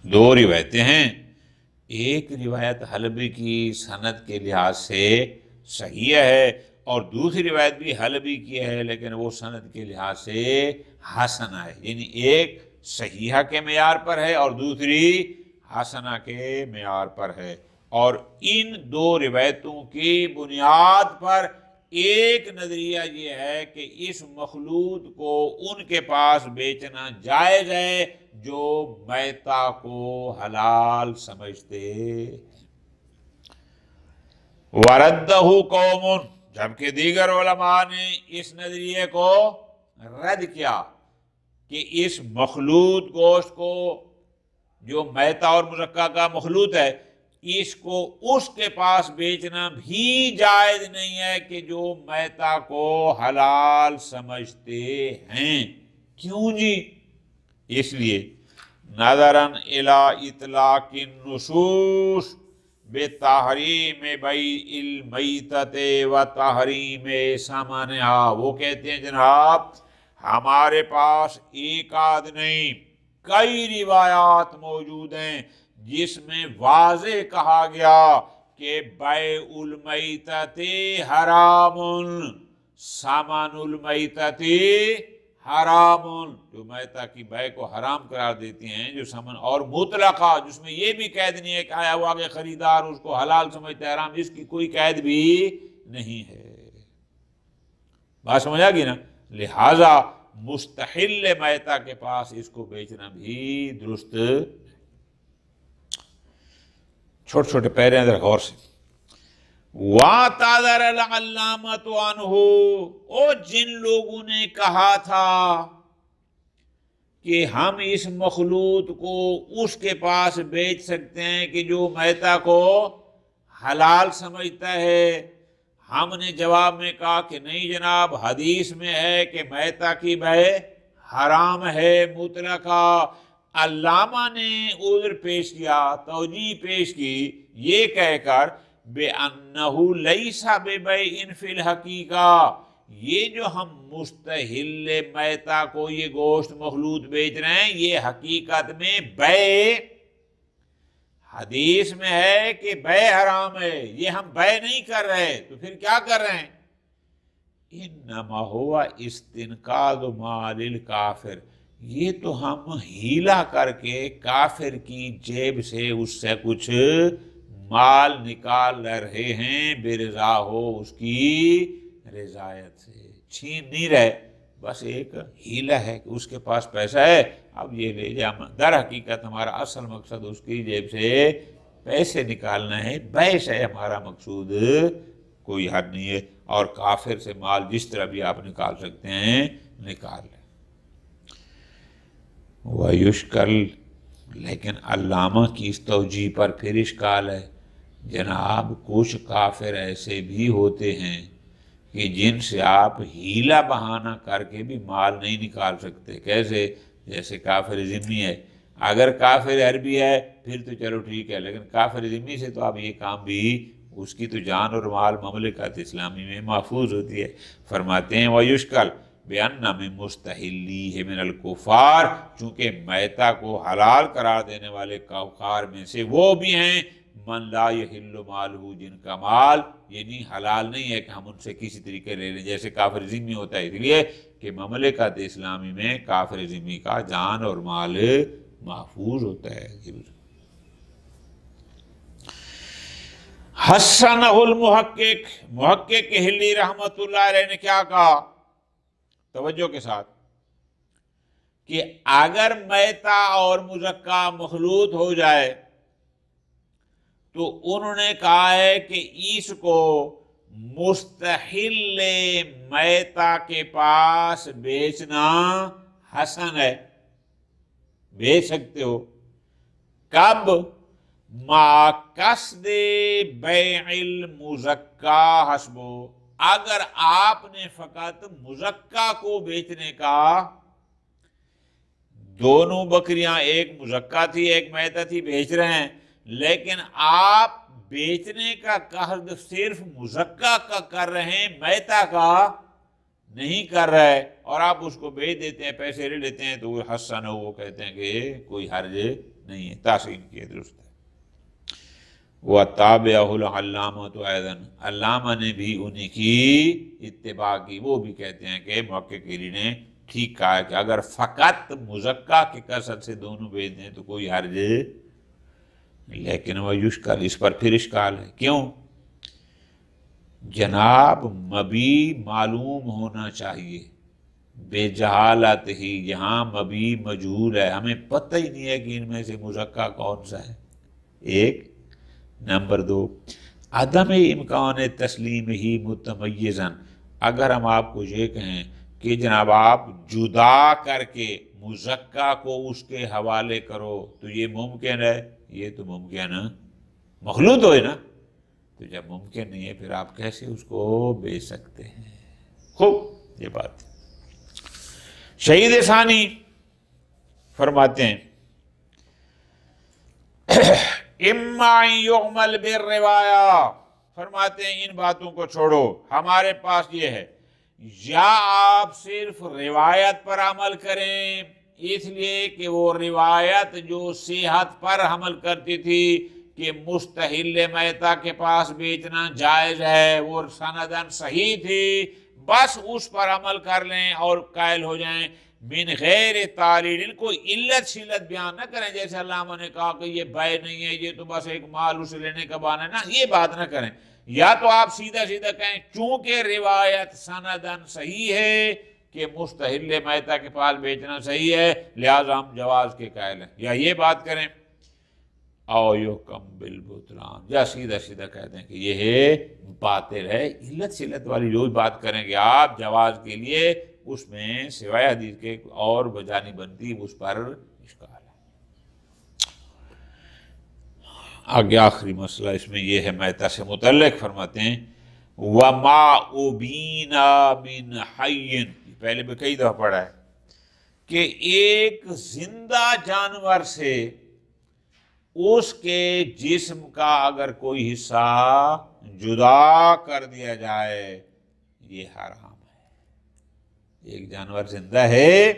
دو روایتیں ہیں، ایک روایت حلبی کی سند کے لحاظ سے صحیح ہے اور دوسری روایت بھی حلبی کی ہے لیکن وہ سند کے لحاظ سے حسن ہے، یعنی ایک صحیحہ کے معیار پر ہے اور دوسری حسنہ کے معیار پر ہے، اور ان دو روایتوں کی بنیاد پر ایک نظریہ یہ ہے کہ اس مخلوط کو ان کے پاس بیچنا جائز ہے جو میتہ کو حلال سمجھتے ہیں۔ وردہ قوم، جبکہ دیگر علماء نے اس نظریے کو رد کیا کہ اس مخلوط گوشت کو جو میتہ اور مزکہ کا مخلوط ہے اس کو اس کے پاس بیچنا بھی جائز نہیں ہے کہ جو میتہ کو حلال سمجھتے ہیں۔ کیوں جی؟ اس لیے نظراً الی اطلاق النصوص بتحریم بیع المیتۃ و تحریم ثمنھا، وہ کہتے ہیں جناب ہمارے پاس ایک آدھ نہیں کئی روایات موجود ہیں جس میں واضح کہا گیا کہ بیع المیتۃ حرام، ثمن المیتۃ حرام، جو میتہ کی بیع کو حرام قرار دیتی ہیں، جو ثمن، اور مطلقہ جس میں یہ بھی قید نہیں ہے کہ آیا ہوا کہ خریدار اس کو حلال سمجھتا ہے حرام، اس کی کوئی قید بھی نہیں ہے۔ بات سمجھ آ گئی نا؟ لہذا مستحل میتہ کے پاس اس کو بیچنا بھی درست۔ چھوٹے چھوٹے پیرے اندر غور سے، وَاعْتَذَرَ الْعَلَّامَةُ عَنْهُ، او جن لوگوں نے کہا تھا کہ ہم اس مخلوط کو اس کے پاس بیچ سکتے ہیں کہ جو میتہ کو حلال سمجھتا ہے، ہم نے جواب میں کہا کہ نہیں جناب، حدیث میں ہے کہ میتہ کی بیع حرام ہے مطلقہ۔ علامہ نے عذر پیش کیا، توجیہ پیش کی، یہ کہہ کر بِأَنَّهُ لَيْسَ بِبَيْعٍ فِي الْحَقِيقَةِ، یہ جو ہم مستحل میتہ کو یہ گوشت مخلوط بیچ رہے ہیں یہ حقیقت میں بیع، حدیث میں ہے کہ بیع حرام ہے، یہ ہم بیع نہیں کر رہے، تو پھر کیا کر رہے ہیں؟ انما ہوا استنقاذ مال الکافر، یہ تو ہم ہیلا کر کے کافر کی جیب سے اس سے کچھ مال نکال رہے ہیں، بے رضا ہو اس کی رضایت سے، چھین نہیں رہے، بس ایک ہیلا ہے کہ اس کے پاس پیسہ ہے اب یہ لے جا، در حقیقت ہمارا اصل مقصد اس کی جیب سے پیسے نکالنا ہے، بیع ہے ہمارا مقصود، کوئی حد نہیں ہے، اور کافر سے مال جس طرح بھی آپ نکال سکتے ہیں نکال لیں۔ وَيُشْكَلْ، لیکن علامہ کی اس توجیہ پر پھر اشکال ہے، جناب کچھ کافر ایسے بھی ہوتے ہیں کہ جن سے آپ ہیلا بہانہ کر کے بھی مال نہیں نکال سکتے. کیسے؟ جیسے کافر ذمہ ہے. اگر کافر عربی ہے پھر تو چلو ٹھیک ہے، لیکن کافر ذمہ سے تو آپ یہ کام بھی، اس کی تو جان اور مال مملکت اسلامی میں محفوظ ہوتی ہے. فرماتے ہیں وَيُشْكَلْ بِأَنَّ مِن مُسْتَحِلِّهِ مِنَ الْكُفَّارِ، چونکہ میتہ کو حلال قرار دینے والے کفار میں سے وہ بھی ہیں من لا يحل مالہ، جن کا مال یعنی حلال نہیں ہے کہ ہم ان سے کسی طریقے لے لیں، جیسے کافر ذمہ ہوتا ہے. اس لیے کہ مملکت اسلامی میں کافر ذمہ کا جان اور مال محفوظ ہوتا ہے. حسنہ المحقق، محقق ہلی رحمت اللہ علیہ نے کیا کہا؟ توجہ کے ساتھ، کہ اگر میتہ اور مزکہ مخلوط ہو جائے تو انہوں نے کہا ہے کہ اس کو مستحل میتہ کے پاس بیچنا حسن ہے، بیچ سکتے ہو. کب؟ ما قصد بیع المزکہ حسبو، اگر آپ نے فقط مزکہ کو بیچنے کا، دونوں بکریاں ایک مزکہ تھی ایک میتہ تھی، بیچ رہے ہیں، لیکن آپ بیچنے کا قصد صرف مزکہ کا کر رہے ہیں، میتہ کا نہیں کر رہے، اور آپ اس کو بیچ دیتے ہیں، پیسے لے لیتے ہیں، تو وہ حسن ہو، وہ کہتے ہیں کہ کوئی حرج نہیں ہے، تحسین کی درست ہے. وَتَابِعَهُ الْعَلَّامَةُ أَيْضًا، علامہ نے بھی انہی کی اتباع کی. وہ بھی کہتے ہیں کہ محققین نے ٹھیک کہا ہے کہ اگر فقط مزکہ کے قصد سے دونوں بیچ دیں تو کوئی حرج، لیکن وہ یشکل، اس پر پھر اشکال ہے. کیوں؟ جناب مبی معلوم ہونا چاہیے، بے جہالت ہی، یہاں مبی مجہول ہے، ہمیں پتہ ہی نہیں ہے کہ ان میں سے مزکہ کون سا ہے. ایک. نمبر 2، عدم امکان تسلیم ہی متمیزاً، اگر ہم آپ کو یہ کہیں کہ جناب آپ جدا کر کے مزکہ کو اس کے حوالے کرو تو یہ ممکن ہے، یہ تو ممکن ہے، مخلوط ہوئے نا، تو جب ممکن نہیں ہے پھر آپ کیسے اس کو بیچ سکتے ہیں؟ خوب، یہ بات ہے. شہید ثانی فرماتے ہیں اما یعمل بالروایا، فرماتے ہیں ان باتوں کو چھوڑو، ہمارے پاس یہ ہے، یا آپ صرف روایت پر عمل کریں، اس لیے کہ وہ روایت جو صحت پر عمل کرتی تھی کہ مستحل میتہ کے پاس بیچنا جائز ہے، وہ سندن صحیح تھی، بس اس پر عمل کر لیں اور قائل ہو جائیں. من غیر تعلیل، ان کو علت شلت بیان نہ کریں، جیسے علامہ نے کہا کہ یہ بے نہیں ہے، یہ تو بس ایک مال اسے لینے کا بہانہ ہے نا، یہ بات نہ کریں. یا تو آپ سیدھا سیدھا کہیں چونکہ روایت سندن صحیح ہے کہ مستحل میتہ کے پاس بیچنا صحیح ہے، لہذا ہم جواز کے قائل ہیں، یا یہ بات کریں. او یحکم بالبطلان، یا سیدھا سیدھا کہتے ہیں کہ یہ ہے باطل ہے. علت شلت والی جو بات کریں گے آپ جواز کے لیے، اس میں سوائے حدیث کے اور بجانی بنتی، اس پر اشکال ہے. آگے آخری مسئلہ اس میں یہ ہے میتہ سے متعلق، فرماتے ہیں وَمَا أُبِينَ مِنْ حَيٍّ، پہلے بھی کئی دفعہ پڑھا ہے کہ ایک زندہ جانور سے اس کے جسم کا اگر کوئی حصہ جدا کر دیا جائے یہ حرام ہے. ایک جانور زندہ ہے،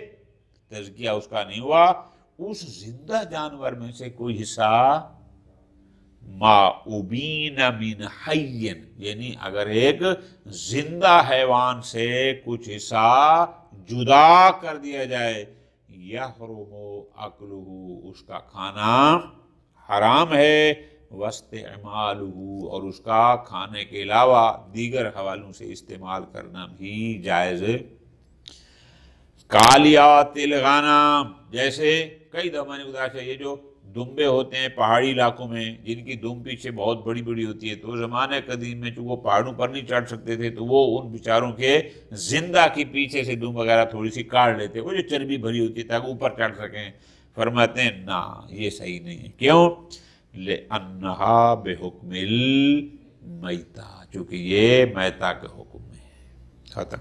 تزکیہ اس کا نہیں ہوا، اس زندہ جانور میں سے کوئی حصہ ما ابین من حی، یعنی اگر ایک زندہ حیوان سے کچھ حصہ جدا کر دیا جائے، یحرم اکلہ، اس کا کھانا حرام ہے، واستعمالہ، اور اس کا کھانے کے علاوہ دیگر حوالوں سے استعمال کرنا بھی جائز. کالیات الغنم، جیسے کئی دفعہ میں نے گزارا ہے، یہ جو دمبے ہوتے ہیں پہاڑی علاقوں میں جن کی دم پیچھے بہت بڑی بڑی ہوتی ہے، تو زمانہ قدیم میں چونکہ وہ پہاڑوں پر نہیں چڑھ سکتے تھے تو وہ ان بیچاروں کے زندہ کی پیچھے سے دم وغیرہ تھوڑی سی کاٹ لیتے، وہ جو چربی بھری ہوتی ہے تاکہ اوپر چڑھ سکیں. فرماتے ہیں نا، یہ صحیح نہیں ہے. کیوں؟ لِأَنَّهَا بِحُکْمِ الْمَيْتَةِ، چونکہ یہ میتہ کے حکم میں ہے. ختم.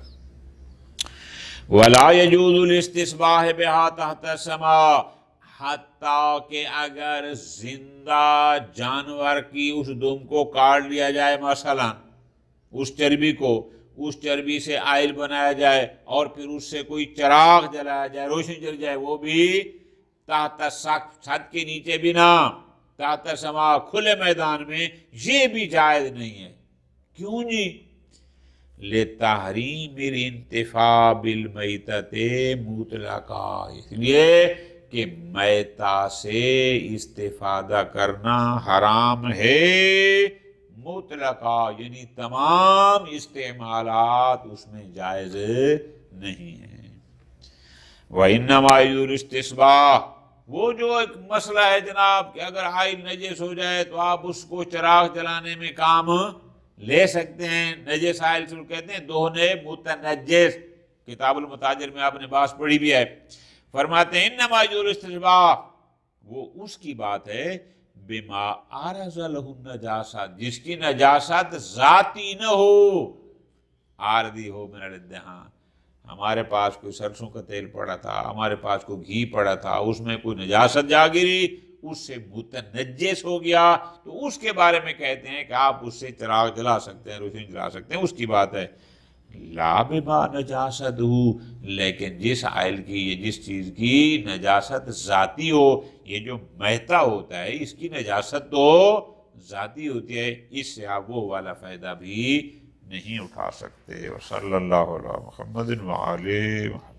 وَلَا يَجُوزُ الْاسْتِصْبَاحِ بِهَا تَحْتَ السَّمَاءِ، حتیٰ کہ اگر زندہ جانور کی اس دم کو کاٹ لیا جائے، مثلا اس چربی کو، اس چربی سے آئل بنایا جائے اور پھر اس سے کوئی چراغ جلایا جائے، روشنی جل جائے، وہ بھی تحت سقف، چھت کے نیچے بھی نہ، تحت السماء، کھلے میدان میں، یہ بھی جائز نہیں ہے. کیوں جی؟ لِتَحْرِيمِ الْانْتِفَاعِ بِالْمَيْتَةِ مُطْلَقًا، اس لیے کہ میتہ سے استفادہ کرنا حرام ہے مطلقہ، یعنی تمام استعمالات اس میں جائز نہیں ہیں. وَإِنَّمَا يُجُوزُ الْاسْتِصْبَاحُ، وہ جو ایک مسئلہ ہے جناب کہ اگر آئل نجس ہو جائے تو آپ اس کو چراغ جلانے میں کام لے سکتے ہیں. نجس آئل سے کہتے ہیں دہنے متنجس، کتاب المتاجر میں آپ نے باس پڑھی بھی ہے. فرماتے ہیں انما یجوز الاستصباح، وہ اس کی بات ہے بما عرض لہ النجاسہ، جس کی نجاست ذاتی نہ ہو، عارضی ہو. من الادہان، ہمارے پاس کوئی سرسوں کا تیل پڑا تھا، ہمارے پاس کوئی گھی پڑا تھا، اس میں کوئی نجاست جا گری، اس سے متنجس ہو گیا، تو اس کے بارے میں کہتے ہیں کہ آپ اس سے چراغ جلا سکتے ہیں، روشنی جلا سکتے ہیں، اس کی بات ہے. لا بما نجاست ہو، لیکن جس آئل کی، یہ جس چیز کی نجاست ذاتی ہو، یہ جو میتہ ہوتا ہے اس کی نجاست تو ذاتی ہوتی ہے، اس سے آپ وہ والا فائدہ بھی نہیں اٹھا سکتے. وصلی اللہ علیہ محمد وآلہ محمد.